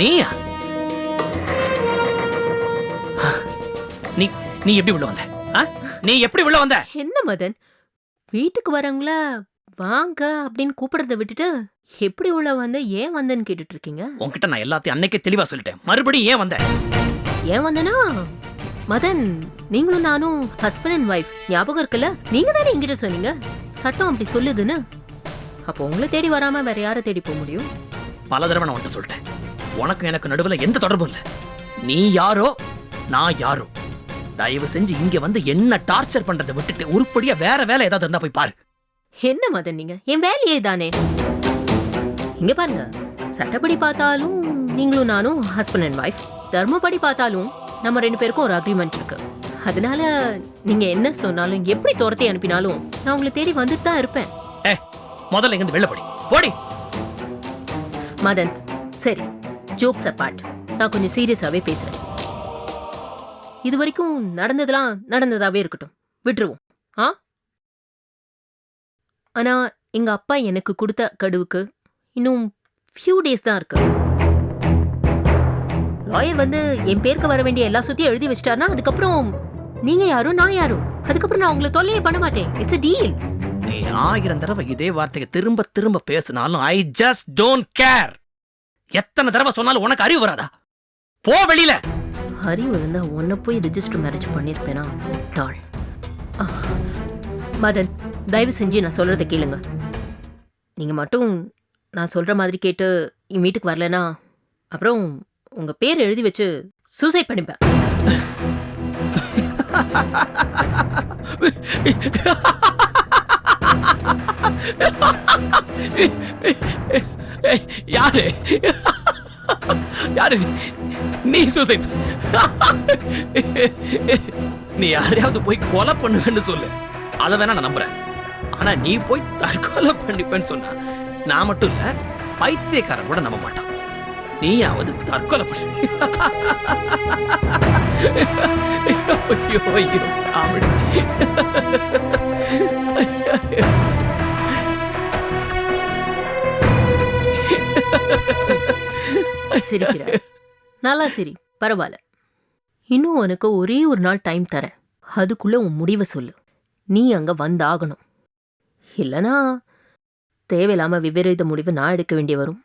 நீயா? நீ நீ எப்படி உள்ள வந்த? நீ எப்படி உள்ள வந்த? என்ன மதன், வீட்டுக்கு வரவங்கள வாங்க அப்படின்னு கூப்பிடுறத விட்டுட்டு எப்படி உள்ள வந்த, ஏன் வந்தேன்னு கேட்டுட்டு இருக்கீங்க? உன்கிட்ட நான் எல்லாத்தையும் அன்னைக்கே தெளிவா சொல்லிட்டேன். மறுபடியும் ஏன் வந்த? ஏன் வந்தனா, மதன் நீங்களும் நானும் ஹஸ்பண்ட் அண்ட் ஒய்ஃப் ஞாபகம் இருக்குல்ல? நீங்க தானே என்கிட்ட சொன்னீங்க சட்டம் அப்படி சொல்லுதுன்னு. அப்போ உங்களை தேடி வராம வேற யாரை தேடி போக முடியும்? பல தடவை நான் உன்கிட்ட சொல்லிட்டேன், உனக்கு எனக்கு நடுவுல எந்த தொடர்பும் இல்ல. நீ யாரோ நான் யாரோ. தயவு செஞ்சு இங்க வந்து என்ன டார்ச்சர் பண்றதை விட்டுட்டு உருப்படியா வேற வேலை ஏதாவது இருந்தா போய் பாரு. என்ன மதன் நீங்க, என் வேலையே தானே. இங்க பாருங்க, சட்டப்படி பார்த்தாலும் நீங்களும் நானும் ஹஸ்பண்ட் அண்ட் ஒய்ஃப். தர்மப்படி பார்த்தாலும் நம்ம 2 பேருக்கும் ஒரு அக்ரிமெண்ட் இருக்கு. அதனால நீங்க என்ன சொன்னாலும் எப்படி துரத்தி அனுப்பினாலும் நான் உங்களை தேடி வந்துட்டு தான் இருப்பேன். முதல்ல இங்க வெளில போடி போடி. மதன் சரி, ஜோக்ஸ் அபார்ட், நான் கொஞ்சம் சீரியஸாவே பேசுறேன். இது வரைக்கும் நடந்ததெல்லாம் நடந்ததாவே இருக்கட்டும், விட்டுருவோம். ஆனா எங்க அப்பா எனக்கு கொடுத்த கடுவுக்கு இன்னும் ஃபியூ டேஸ் தான் இருக்கு. லாயர் வந்து என் பேருக்கு வர வேண்டிய எல்லா சொத்தையும் எழுதி வச்சிட்டாருன்னா அதுக்கப்புறம் நீங்க யாரும் நான் யாரும், அதுக்கப்புறம் நான் உங்களை தொல்லையே பண்ண மாட்டேன். It's a deal. நீ 1000 தடவை இதே வார்த்தையை திரும்ப திரும்ப பேசினாலும் ஐ ஜஸ்ட் டோன்ட் கேர். எத்தனை தடவை சொன்னாலும் உனக்கு அறிவு வராதா? போ வெளியில. அறிவு இருந்தா உன்னை போய் ரெஜிஸ்டர் மேரேஜ் பண்ணிருப்பேனா டால். மதன் தயவு செஞ்சு நான் சொல்றதை கேளுங்க. நீங்க மட்டும் நான் சொல்ற மாதிரி கேட்டு என் வீட்டுக்கு வரலனா அப்புறம் உங்க பேர் எழுதி வச்சு சூசைட் பண்ணிப்பேன். யாரு யாரு நீ சூசைட்? நீ யாரையாவது போய் கொலை பண்ணுவேன்னு சொல்லு, அதை வேணா நான் நம்புறேன். ஆனா நீ போய் தற்கொலை பண்ணிப்பேன்னு சொன்னா நான் மட்டும் இல்ல, பைத்தியக்காரன் கூட நம்ப மாட்டான். நீயாவது தற்கொலை பண்ணு. ஐயோ ஐயோ காமெடி. சிரிக்கிற நல்லா சரி, பரவாயில்ல. இன்னும் உனக்கு ஒரே ஒரு நாள் டைம் தரேன். அதுக்குள்ள உன் முடிவை சொல்லு. நீ அங்க வந்தாகணும். இல்லனா தேவையில்லாம விபரீத முடிவு நான் எடுக்க வேண்டிய வரும்.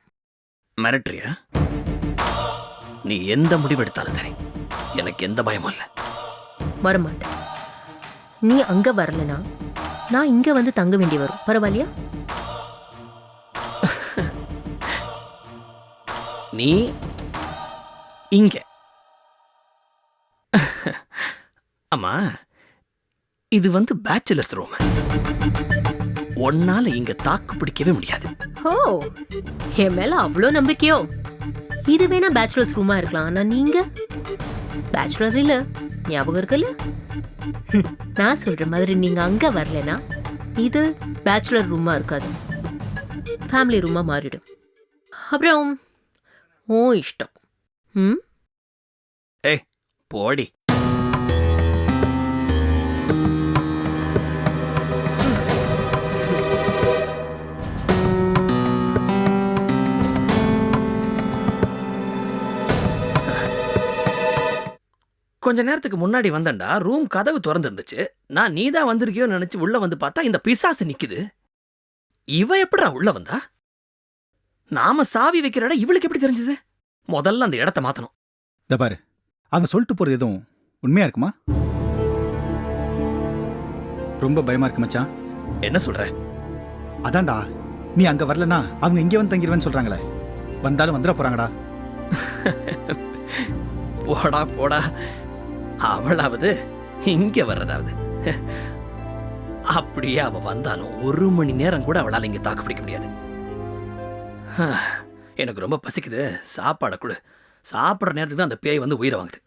மிரட்டுறியா? நீ எந்த முடிவு எடுத்தாலும் சரி, எனக்கு எந்த பயமும் இல்லை. வரமாட்டேன். நீ அங்க வரலனா நான் இங்க வந்து தங்க வேண்டி வரும். பரவாயில்லையா? நீ இங்க. அம்மா, இது வந்து பேச்சுலர்ஸ் ரூம். ஒன்னால இங்க தாக்கு பிடிக்கவே முடியாது. ஓ, என் மேல அவ்வளோ நம்பிக்கையோ? இது வேணா பேச்சுலர்ஸ் ரூமா இருக்கலாம், ஆனா நீங்க பேச்சுலர் இல்ல, ஞாபகம் இருக்குல்ல? நான் சொல்ற மாதிரி நீங்க அங்க வரலனா இது பேச்சுலர் ரூமா இருக்காது, ஃபேமிலி ரூமா மாறிடும். அப்புறம் ஓ இஷ்டம். ஏய் போடி. கொஞ்ச நேரத்துக்கு முன்னாடி வந்தேன்டா, ரூம் கதவு திறந்து இருந்துச்சு. நான் நீதான் வந்திருக்கியோ நினைச்சு உள்ள வந்து பார்த்தா இந்த பிசாசு நிக்குது. இவ எப்படிடா உள்ள வந்தா? நாம சாவி வைக்கிற இடம் இவளுக்கு எப்படி தெரிஞ்சது? முதல்ல அந்த இடத்த மாத்தணும். இத பாரு, அவங்க சொல்லிட்டு போறது எதுவும் உண்மையா இருக்குமா? ரொம்ப பயமா இருக்கு மச்சான். என்ன சொல்ற? அதான்டா, நீ அங்க வரலனா அவங்க இங்கே வந்து தங்கிடுவேன்னு சொல்றாங்களே. வந்தாலும் வந்துட போறாங்கடா. போடா போடா. அவளாவது இங்க வர்றதாவது. அப்படியே அவ வந்தாலும் 1 மணி நேரம் கூட அவளால இங்க தாக்கு பிடிக்க முடியாது. எனக்கு ரொம்ப பசிக்குது, சாப்பாடை கொடு. சாப்பிட்ற நேரத்துக்கு தான் அந்த பேய் வந்து உயிரை வாங்குது.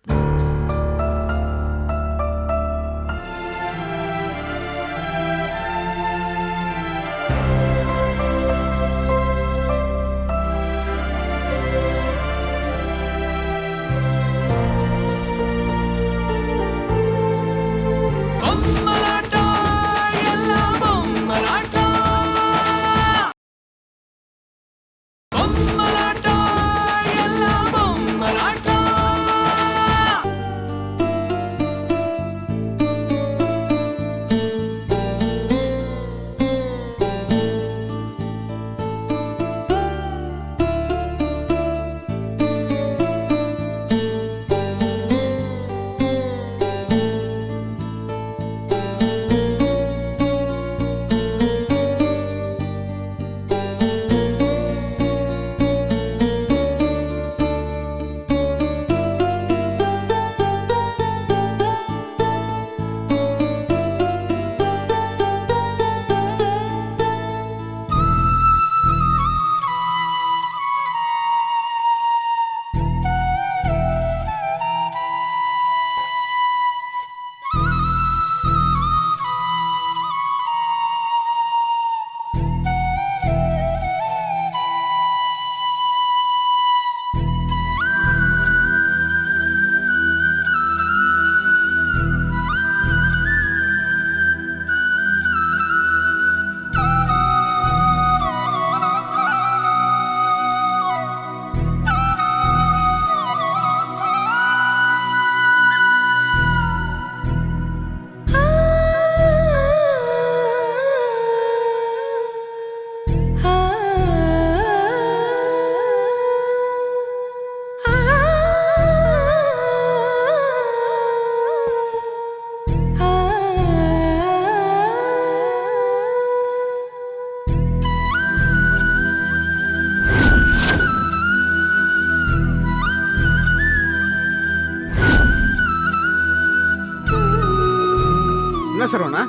என்ன சரவணா,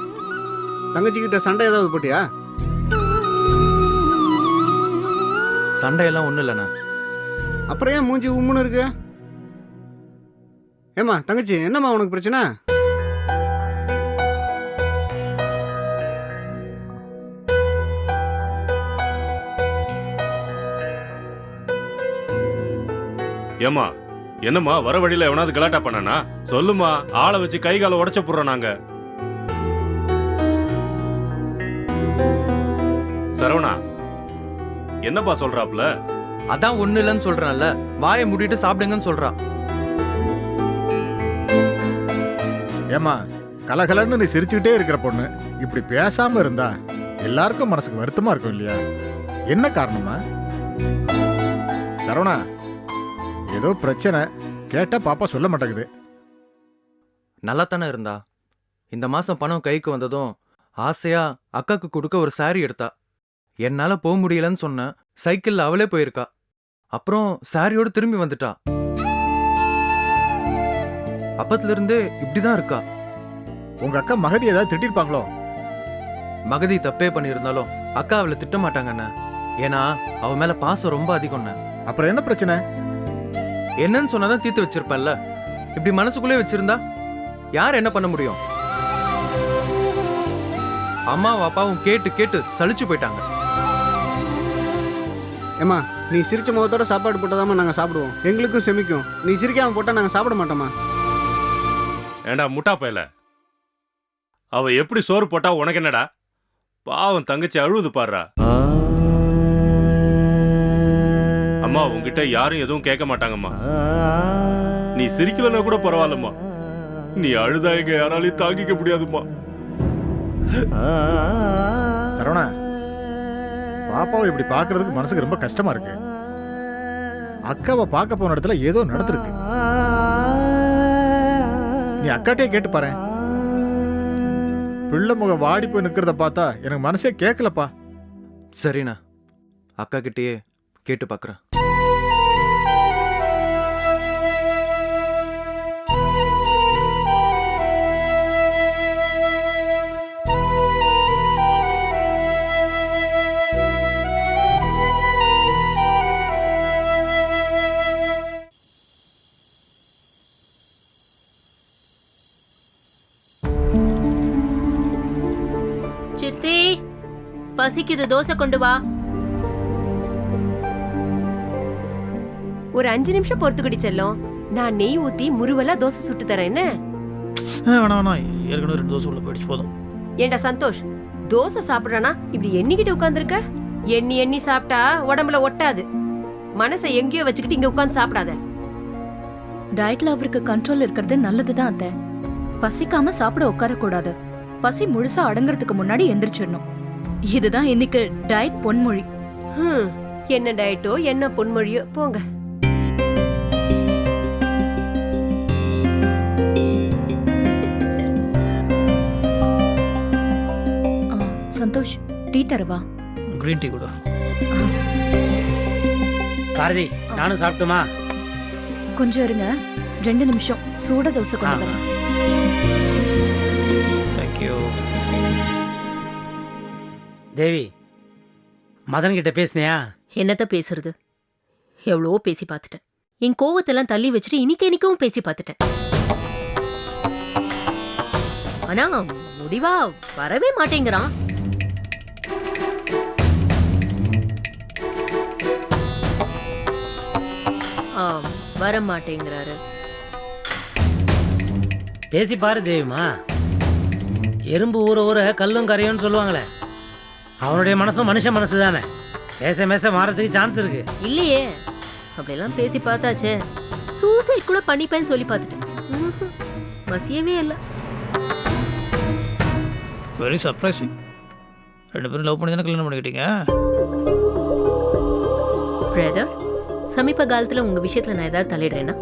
தங்கச்சிக்கிட்ட சண்டை ஏதாவது போட்டியா? சண்டையெல்லாம் ஒன்றும் இல்லைண்ணா. அப்புறம் ஏன் மூஞ்சி உம்முன்னு இருக்கு? ஏம்மா தங்கச்சி, என்னம்மா உனக்கு பிரச்சனை? ஏம்மா என்னம்மா வர வழியில எவனாவது கலாட்டா பண்ணனா சொல்லுமா, ஆளை வச்சு கை காலை உடைச்ச போடுறோம் நாங்க. சரவணா என்னப்பா சொல்றாப்ல? அதான் ஒன்றும் இல்லைன்னு சொல்கிறான்ல, வாயை மூடிட்டு சாப்பிடுங்கன்னு சொல்கிறான். ஏமா கலகலன்னு நீ சிரிச்சுக்கிட்டே இருக்கிற பொண்ணு இப்படி பேசாம இருந்தா எல்லாருக்கும் மனசுக்கு வருத்தமா இருக்கும் இல்லையா? என்ன காரணமா? சரவணா, ஏதோ பிரச்சனை கேட்டா பாப்பா சொல்ல மாட்டேங்குது. நல்லா தானே இருந்தா. இந்த மாதம் பணம் கைக்கு வந்ததும் ஆசையா அக்காக்கு கொடுக்க ஒரு saree எடுத்தா. என்னால் போக முடியலன்னு சொன்னேன். சைக்கிளில் அவளே போயிருக்கா. அப்புறம் சாரியோடு திரும்பி வந்துட்டா. அப்பத்திலிருந்து இப்படிதான் இருக்கா. உங்க அக்கா மகதி ஏதாவது திட்டிருப்பாங்களோ? மகதி தப்பே பண்ணியிருந்தாலும் அக்கா அவளை திட்ட மாட்டாங்கண்ணே. ஏன்னா அவ மேல பாசம் ரொம்ப அதிகம்ண்ணே. அப்புறம் என்ன பிரச்சனை? என்னன்னு சொன்னாதான் தீர்த்து வச்சிருப்பேன்ல. இப்படி மனசுக்குள்ளே வச்சிருந்தா யார் என்ன பண்ண முடியும்? அம்மாவும் அப்பாவும் கேட்டு கேட்டு சலிச்சு போயிட்டாங்க. ஏம்மா, நீ சிரிச்ச முகத்தோட சாப்பாடு போட்டாதாம்மா நாங்கள் சாப்பிடுவோம். எங்களுக்கும் செமிக்கும். நீ சிரிக்காம போட்டால் நாங்கள் சாப்பிட மாட்டோமா? ஏண்டா முட்டா பயல, அவ எப்படி சோறு போட்டா உனக்கு என்னடா? பாவம் தங்கச்சி அழுவுது பாடுறா. அம்மா உன்கிட்ட யாரும் எதுவும் கேட்க மாட்டாங்கம்மா. நீ சிரிக்கலன்னா கூட பரவாயில்லம்மா, நீ அழுதா எங்க யாராலையும் தாங்கிக்க முடியாதும்மா. சரவணா, பாப்பாவை இப்படி பார்க்கிறதுக்கு மனசுக்கு ரொம்ப கஷ்டமா இருக்கு. அக்காவை பார்க்க போன இடத்துல ஏதோ நடந்திருக்கு. நீ அக்காட்டே கேட்டு பாரு. பிள்ளை முகம் வாடி போய் நிக்கிறத பார்த்தா எனக்கு மனசே கேட்கலப்பா. சரிண்ணா, அக்கா கிட்டேயே கேட்டு பார்க்குறேன். சித்தி, பசிக்குது, தோசை கொண்டு வா. ஒரு 5 நிமிஷம் பொறுத்துக்கிடி செல்லும். நான் நெய் ஊத்தி முருவலா தோசை சுட்டு தரேன். என்ன வேணாம், ஏற்கனவே 2 தோசை உள்ள போயிடுச்சு, போதும். ஏண்டா சந்தோஷ், தோசை சாப்பிடுறானா இப்படி எண்ணிக்கிட்டு உட்காந்துருக்க? எண்ணி எண்ணி சாப்பிட்டா உடம்புல ஒட்டாது. மனசை எங்கேயோ வச்சுக்கிட்டு இங்க உட்காந்து சாப்பிடாத. டயட்ல அவருக்கு கண்ட்ரோல் இருக்கிறது நல்லதுதான் அத்தை. பசிக்காம சாப்பிட உட்காரக்கூடாது. பசி முழுசா அடங்குறதுக்கு முன்னாடி எந்திரிச்சிடணும். இதுதான் இன்னைக்கு டயட் பொன்மொழி. என்ன டயட்டோ என்ன பொன்மொழியோ போங்க. சந்தோஷ், டீ தரவா? கிரீன் டீ கூட. பாரதி, நானும் சாப்பிட்டுமா? கொஞ்சம் இருங்க, 2 நிமிஷம். சூட தோசை கொண்டு வரேன். தேங்க்யூ. தேவி, மதன் கிட்ட பேசினியா? என்னத்த பேசுறது? எவ்வளவோ பேசி பார்த்துட்டேன். என் கோவத்தெல்லாம் தள்ளி வச்சுட்டு இன்னைக்கும் பேசி பார்த்துட்டேன். ஆனா முடிவா வரவே மாட்டேங்கிறான். வர மாட்டேங்கிறாரு. பேசி பாரு தேவிமா. எறும்பு ஊற ஊற கல்லும் கரையும்னு சொல்லுவாங்களே, அவனுடைய மனசும் மனுஷ மனசு தானே. பேச மேச மாறதுக்கு சான்ஸ் இருக்கு. இல்லையே, அப்படியெல்லாம் பேசி பார்த்தாச்சே. சூசைட் கூட பண்ணிப்பேன்னு சொல்லி பார்த்துட்டேன். வசியவே இல்லை. Very surprising. 2 பேரும் லவ் பண்ணி தானே கல்யாணம் பண்ணிக்கிட்டீங்க? பிரதர், சமீப காலத்துல உங்க விஷயத்துல நான் ஏதாவது தலையிடுறேன்னா?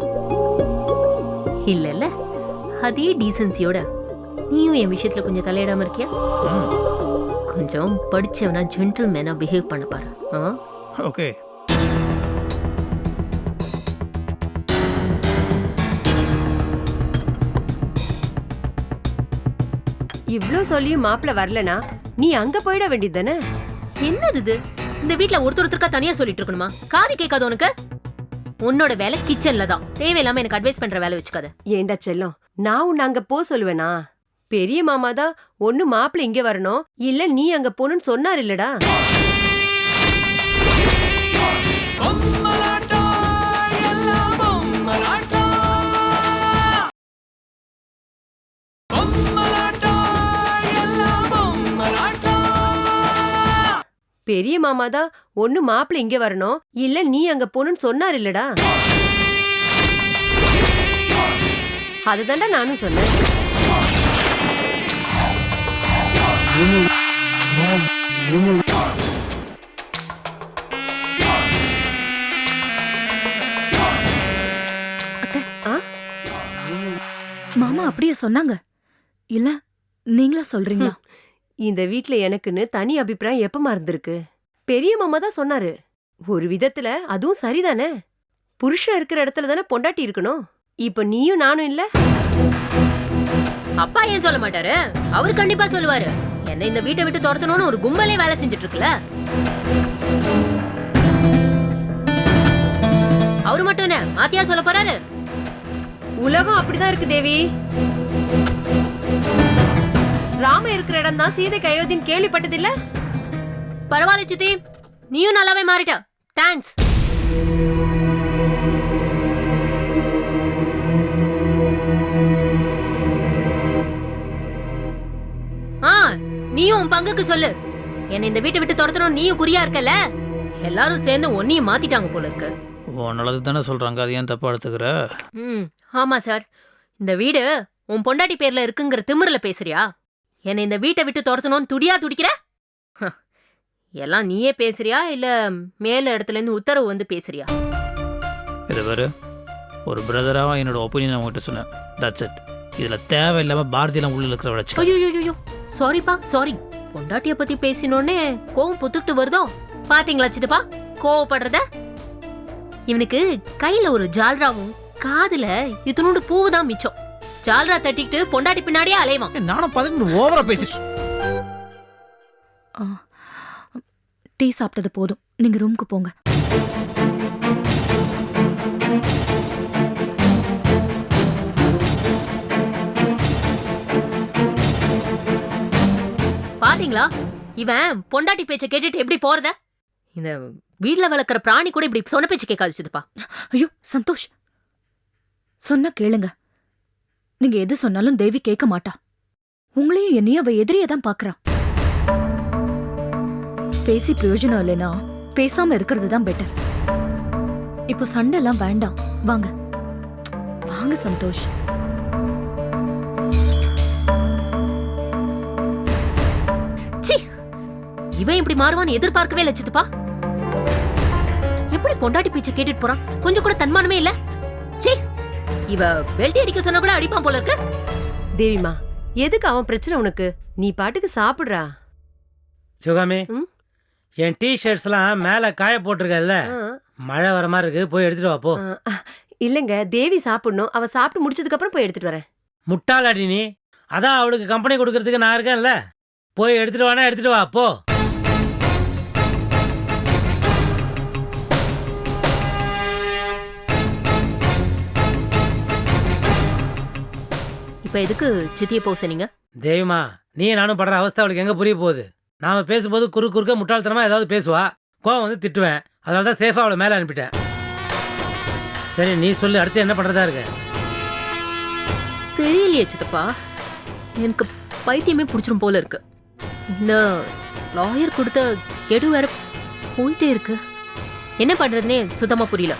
இல்ல, அதே டீசன்சியோட நீயும் என் விஷயத்துல கொஞ்சம் தலையிடாம இருக்கியா? கொஞ்சம் படிச்சவனா ஜென்டில்மேனா பிஹேவ் பண்ண பாரு. ஓகே. இவ்ளோ சொல்லியும் மாப்பிள்ள வரலனா நீ அங்க போயிட வேண்டியது தானே? என்னது இது? இந்த வீட்ல ஒருத்தருக்கா தனியா சொல்லிட்டு இருக்கணுமா? காது கேட்காது உனக்கு? உன்னோட வேலை கிச்சன்ல தான். தேவையில்லாம எனக்கு அட்வைஸ் பண்ற வேலை வச்சுக்காத. ஏண்டா செல்லம், நான் உன்னை அங்க போ சொல்லுவேனா? பெரிய மாமா தான் ஒண்ணு மாப்பிள்ள இங்க வரணும், இல்ல நீ அங்க போகணும்னு சொன்னார் இல்லடா. பெரிய மாமா தான் ஒண்ணு மாப்பிள்ள இங்க வரணும், இல்ல நீ அங்க போகணும்னு சொன்னார் இல்லடா. அதுதான்டா நானும் சொன்னேன். மாமா அப்படியே சொன்னாங்க. இல்ல நீங்களா சொல்றீங்களா? இந்த வீட்ல எனக்குன்னு தனி அபிப்பிராயம் எப்பமா இருந்திருக்கு? பெரிய மாமா தான் சொன்னாரு. ஒரு விதத்துல அதுவும் சரிதானே. புருஷன் இருக்கிற இடத்துல தானே பொண்டாட்டி இருக்கணும். இப்ப நீயும் நானும் இல்ல. அப்பா ஏன் சொல்ல மாட்டாரு? அவரு கண்டிப்பா சொல்லுவாரு. என்ன இந்த வீட்டை விட்டு துரத்தணும்னு ஒரு கும்பலே வேலை செஞ்சுட்டு இருக்குல்ல. அவரு மட்டும் என்ன மாத்தியா சொல்ல போறாரு? உலகம் அப்படிதான் இருக்கு தேவி. ராம இருக்கிற இடம் தான் சீதைக்கு அயோத்தின்னு கேள்விப்பட்டதில்ல? பரவாயில்ல சித்தி, நீயும் நல்லாவே மாறிட்ட. தேங்க்ஸ். நீயும் உன் பங்குக்கு சொல்லு. என்ன இந்த வீட்டை விட்டு துரத்தணும் நீயும் குறியா இருக்கல. எல்லாரும் சேர்ந்து ஒன்னையும் மாத்திட்டாங்க போல இருக்கு. நல்லது தானே சொல்றாங்க, அது ஏன் தப்பா எடுத்துக்கிற? ஆமா சார், இந்த வீடு உன் பொண்டாட்டி பேர்ல இருக்குங்கிற திமிர்ல பேசுறியா? என்ன இந்த வீட்டை விட்டு துரத்தணும்னு துடியா துடிக்கிற? எல்லாம் நீயே பேசுறியா இல்ல மேல இடத்துல இருந்து உத்தரவு வந்து பேசுறியா? இது வேறு ஒரு பிரதராக என்னோட ஒப்பீனியன் அவங்ககிட்ட சொன்னேன். That's it. இதுல தேவையில்லாம பாரதியெல்லாம் உள்ள இருக்கிற வச்சு. ஐயோ சாரிப்பா, சாரி. பொண்டாட்டிய பத்தி பேசினோடனே கோவம் புத்துக்கிட்டு வருதோ? பாத்தீங்களா சித்தப்பா கோவப்படுறத? இவனுக்கு கையில ஒரு ஜால்ராவும் காதுல இத்தனோடு பூவுதான் மிச்சம். ஜால்ரா தட்டிக்கிட்டு பொண்டாட்டி பின்னாடியே அலைவான். நானும் பதினெண்டு ஓவரா பேசி. டீ சாப்பிட்டது போதும், நீங்க ரூமுக்கு போங்க. பாத்தீங்களா இவன் பொண்டாட்டி பேச்ச கேட்டுட்டு எப்படி போறத? இந்த வீட்ல வளர்க்குற பிராணி கூட இப்படி சொன்ன பேச்சு கேட்காது சித்தப்பா. ஐயோ சந்தோஷ், சொன்ன கேளுங்க. நீங்க எது சொன்னாலும் தேவி கேட்க மாட்டா. உங்களையும் என்னையும் அவ எதிரியே தான் பாக்குறான். பேசி பிரயோஜனம் இல்லைனா பேசாம இருக்கிறது தான் பெட்டர். இப்போ சண்டை எல்லாம் வேண்டாம். வாங்க வாங்க சந்தோஷ். இவன் இப்படி மாறுவான்னு எதிர்பார்க்கவே இல்ல சித்தப்பா. எப்படி பொண்டாட்டி பேச்ச கேட்டுட்டு போறான்? கொஞ்சம் கூட தன்மானமே இல்ல. சீ, இவ பெல்ட் அடிக்க சொன்னா கூட அடிப்பான் போல இருக்கு. தேவிமா, எதுக்கு அவன் பிரச்சனை உனக்கு? நீ பாட்டுக்கு சாப்பிடுறா. சிவகாமி, என் டி ஷர்ட்ஸ் எல்லாம் மேல காய போட்டிருக்கல, மழை வர மாதிரி இருக்கு, போய் எடுத்துட்டு வா போ. இல்லங்க, தேவி சாப்பிடணும். அவ சாப்பிட்டு முடிச்சதுக்கு அப்புறம் போய் எடுத்துட்டு வரேன். முட்டாளாடி நீ. அதான் அவளுக்கு கம்பெனி கொடுக்கறதுக்கு நான் இருக்கேன்ல. போய் எடுத்துட்டு வானா எடுத்துட்டு வா போ. இப்ப எதுக்கு சித்திய போக சொன்னீங்க? தேவிமா, நீ நானும் படுற அவஸ்தை அவளுக்கு எங்க புரிய போகுது? நாம பேசும்போது குறுக்க முட்டாள்தனமா ஏதாவது பேசுவா, கோவம் வந்து திட்டுவேன். அதனால தான் சேஃபா அவளை மேலே அனுப்பிட்டேன். சரி நீ சொல்லு, அடுத்து என்ன பண்றதா இருக்க? தெரியலையே சித்தப்பா, எனக்கு பைத்தியமே பிடிச்சிரும் போல இருக்கு. இந்த லாயர் கொடுத்த கெடு வேற போயிட்டே இருக்கு. என்ன பண்றதுன்னே சுத்தமா புரியல.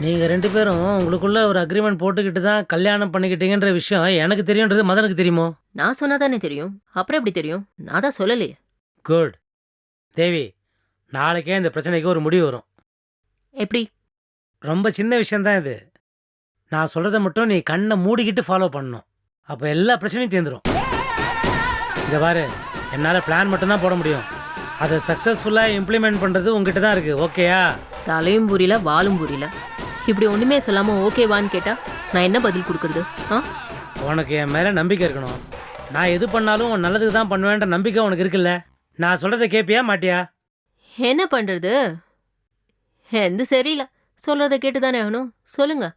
நீங்க ரெண்டு பேரும் உங்களுக்குள்ள ஒரு அக்ரிமெண்ட் போட்டுக்கிட்டு தான் கல்யாணம் பண்ணிக்கிட்டீங்கன்ற விஷயம் எனக்கு தெரியும்ன்றது மதனுக்கு தெரியுமோ? நான் சொன்னாதானே தெரியும். அப்புறம் எப்படி தெரியும்? நான் தான் சொல்லலையே. குட். தேவி, நாளைக்கே இந்த பிரச்சனைக்கு ஒரு முடிவு வரும். எப்படி? ரொம்ப சின்ன விஷயம்தான் இது. நான் சொல்றதை மட்டும் நீ கண்ணை மூடிக்கிட்டு ஃபாலோ பண்ணணும். அப்போ எல்லா பிரச்சனையும் தீர்ந்துடும். இதை பாரு, என்னால் பிளான் மட்டும்தான் போட முடியும். அதை சக்ஸஸ்ஃபுல்லாக இம்ப்ளிமெண்ட் பண்ணுறது உங்ககிட்ட தான் இருக்குது. ஓகேயா? தலையும் புரியல வாலும் புரியல. இப்படி ஒன்றுமே சொல்லாமல் ஓகேவான்னு கேட்டால் நான் என்ன பதில் கொடுக்குறது? உனக்கு என் மேலே நம்பிக்கை இருக்கணும். நான் எது பண்ணாலும் உன் நல்லதுக்கு தான் பண்ணுவேன்ற நம்பிக்கை உனக்கு இருக்குல்ல? நான் சொல்றதை கேட்பியா மாட்டியா? என்ன பண்றது? எந்த சரியில்லை, சொல்றதை கேட்டுதானே ஆகணும். சொல்லுங்க.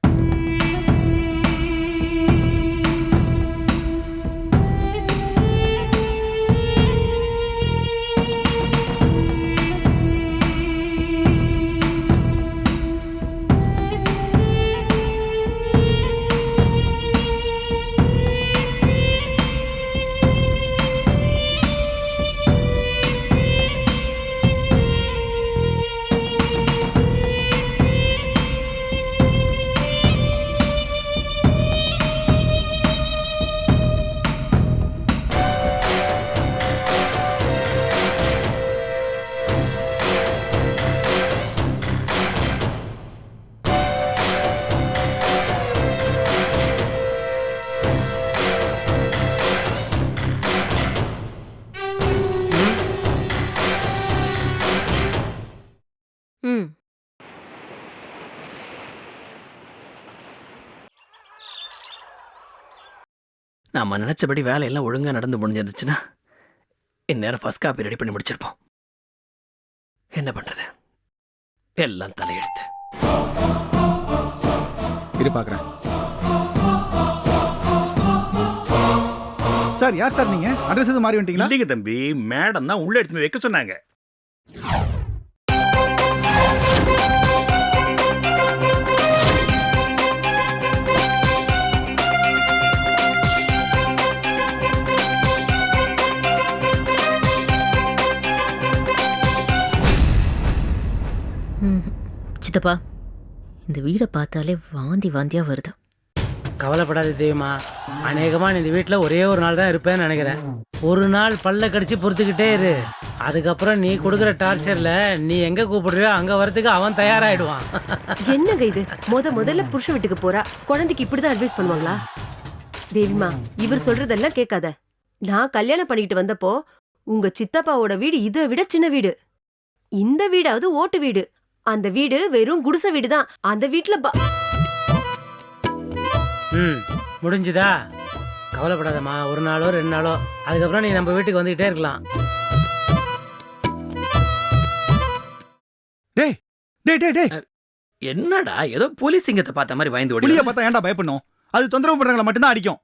ம். நாம நினைச்சபடி வேலையெல்லாம் ஒழுங்கா நடந்து முடிஞ்சிருந்துச்சுன்னா இந்நேரம் ஃபர்ஸ்ட் காப்பி ரெடி பண்ணி முடிச்சிருப்போம். என்ன பண்றது, எல்லாம் தலையெழுத்து. இரு பார்க்குறேன். சார் யார் சார் நீங்க? அட்ரஸ் எதுவும் மாறி வந்துட்டீங்களா? இல்லைங்க தம்பி, மேடம் தான் உள்ள எடுத்து வைக்க சொன்னாங்க. சித்தப்பா, இந்த வீடை பார்த்தாலே வாந்தி வாந்தியா வருது. கவலைப்படாத தெய்வமா, அநேகமா நீ இந்த வீட்டில் ஒரே ஒரு நாள் தான் இருப்பேன்னு நினைக்கிறேன். ஒரு நாள் பல்ல கடிச்சு பொறுத்துக்கிட்டே இரு. அதுக்கப்புறம் நீ கொடுக்குற டார்ச்சர்ல நீ எங்க கூப்பிடுறியோ அங்க வரதுக்கு அவன் தயாராயிடுவான். என்னங்க இது? முதல்ல புருஷன் வீட்டுக்கு போறா, குழந்தைக்கு இப்படிதான் அட்வைஸ் பண்ணுவாங்களா? தேவிமா, இவர் சொல்றதெல்லாம் கேட்காத. நான் கல்யாணம் பண்ணிட்டு வந்தப்போ உங்க சித்தப்பாவோட வீடு இதை விட சின்ன வீடு. இந்த வீடாவது ஓட்டு வீடு, அந்த வீடு வெறும் குடிசை வீடு தான். அந்த வீட்டுல முடிஞ்சுதா? கவலைப்படாதம்மா, ஒரு நாளோ 2 நாளோ, அதுக்கப்புறம் நீ நம்ம வீட்டுக்கு வந்துகிட்டே இருக்கலாம். டேய் டேய் டேய் டேய், என்னடா ஏதோ போலீஸ் சிங்கத்தை பார்த்த மாதிரி பயந்து ஓடி புலிய பார்த்தா ஏன்டா பயப்படணும்? அது தொந்தரவு பண்றவங்கள மட்டும்தான் அடிக்கும்.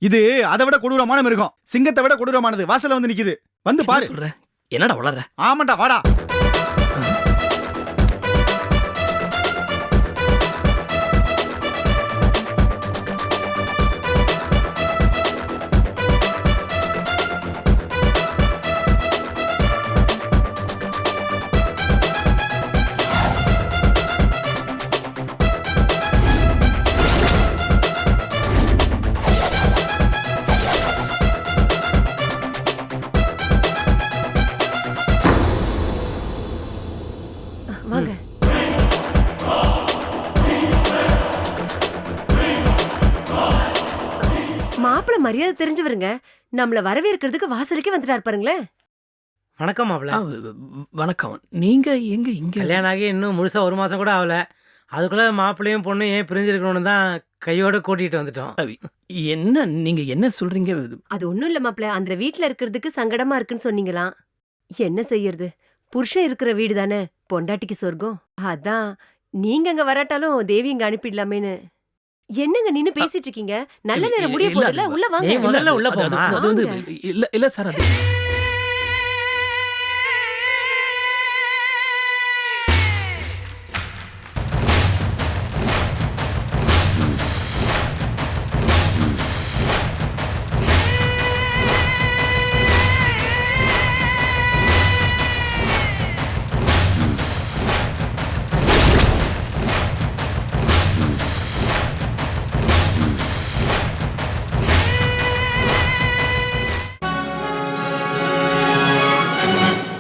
இது அதை விட கொடூரமான மிருகம். சிங்கத்தை விட கொடூரமானது. வாசல்ல வந்து நிக்குது, வந்து பாரு. சொல்ற? என்னடா வளர்ற? ஆமாண்டா, வாடா. வாங்க. மாப்பிள்ள மரியாதை தெரிஞ்சவருங்க. நம்மள வரவேற்கிறதுக்கு வாசலுக்கே வந்துட்டாரு பாருங்களேன். வணக்கம் மாப்பிள்ள. வணக்கம். நீங்க எங்க இங்க? கல்யாணம் ஆகி இன்னும் முழுசா 1 மாசம் கூட ஆகல. அதுக்குள்ள மாப்பிள்ளையும் பொண்ணும் ஏன் பிரிஞ்சிருக்கணும்னு தான் கையோட கூட்டிட்டு வந்துட்டோம். என்ன நீங்க என்ன சொல்றீங்க? அது ஒண்ணும் இல்ல மாப்பிள்ள, அந்த வீட்டுல இருக்கிறதுக்கு சங்கடமா இருக்குன்னு சொன்னீங்களாம். என்ன செய்யறது, புருஷன் இருக்கிற வீடு தானே பொண்டாட்டிக்கு சொர்க்கம். அதான் நீங்க அங்க வராட்டாலும் தேவி இங்க அனுப்பிடலாமேன்னு. என்னங்க நின்னு பேசிட்டு இருக்கீங்க? நல்ல நேரம் முடிய போதில்ல, உள்ள வாங்க. முதல்ல உள்ள போமா. இல்ல சார், அது